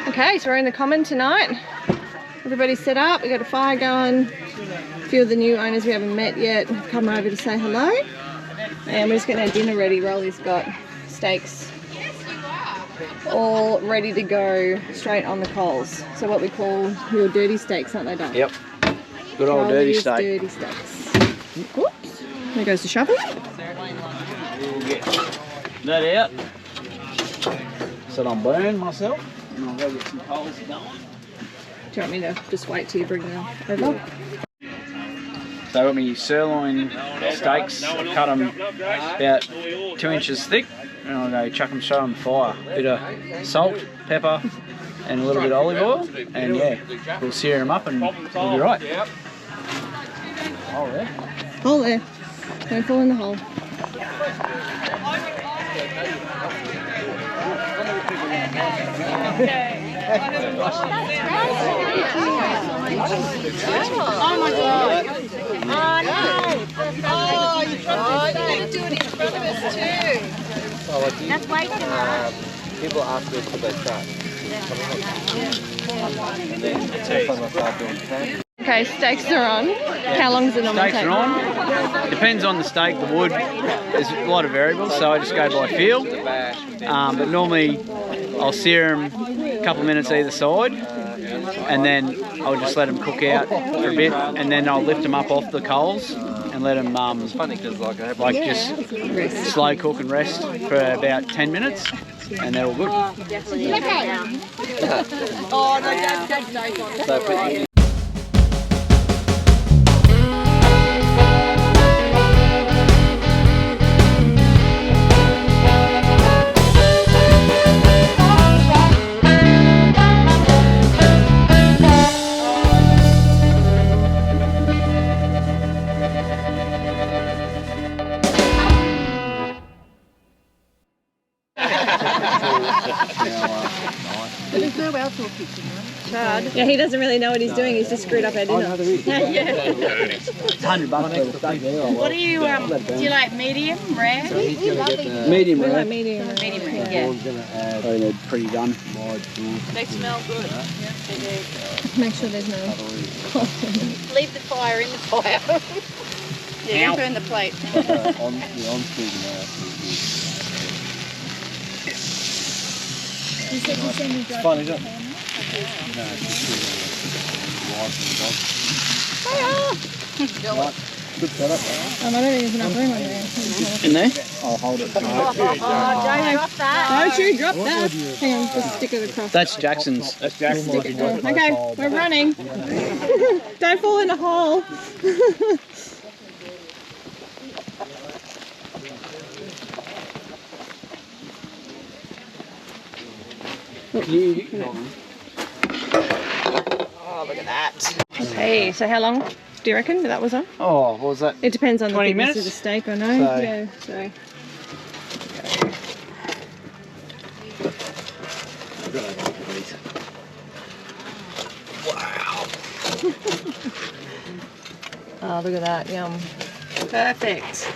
Okay, so we're in the common tonight. Everybody's set up, we've got a fire going. A few of the new owners we haven't met yet have come over to say hello. And we're just getting our dinner ready. Rolly's got steaks all ready to go straight on the coals. So what we call your dirty steaks, aren't they, Dom? Yep. Good old dirty steak. Dirty steaks. Whoops. There goes the shovel. We'll get that out. So I'm burning myself. And I'll go get some coals going. Do you want me to just wait till you bring them over? So I've got my sirloin steaks. I cut them about 2 inches thick. And I'll go chuck them straight on the fire. Bit of salt, pepper, and a little bit of olive oil. And yeah, we'll sear them up and we'll be right. Hole there. Hole there. Don't fall in the hole. Oh my god. Oh no. Oh, you tried to do it in front of us too. That's way too much. People ask us for their chat. Okay, steaks are on. How long does it normally take? Steaks are on. Depends on the steak, the wood. There's a lot of variables, so I just go by feel. But normally I'll sear them a couple of minutes either side, and then I'll just let them cook out for a bit, and then I'll lift them up off the coals and let them just slow cook and rest for about 10 minutes, and they're all good. Oh, no, don't steak on it. Yeah, he doesn't really know what he's doing. He's just screwed up our dinner. It's $100 for the steak there. What do you like, medium, rare? Medium We rare. like medium. Medium rare, yeah. Oh, they're pretty done. They smell good. They do. Make sure there's no... Leave the fire in the fire. Yeah, don't burn the plate. It's fun, isn't it? Good setup. I don't think there's enough room on there. In there? I'll hold it. Oh, don't drop that. Don't you drop that. Hang on, just stick it across. That's Jackson's. That's Jackson's. Okay, we're running. Don't fall in a hole. Oh, look at that. Okay, so how long do you reckon that was on? Oh, what was that? It depends on the 20 thickness minutes? of the steak, I know. So- Yeah, so. Wow. Oh, look at that, yum. Perfect.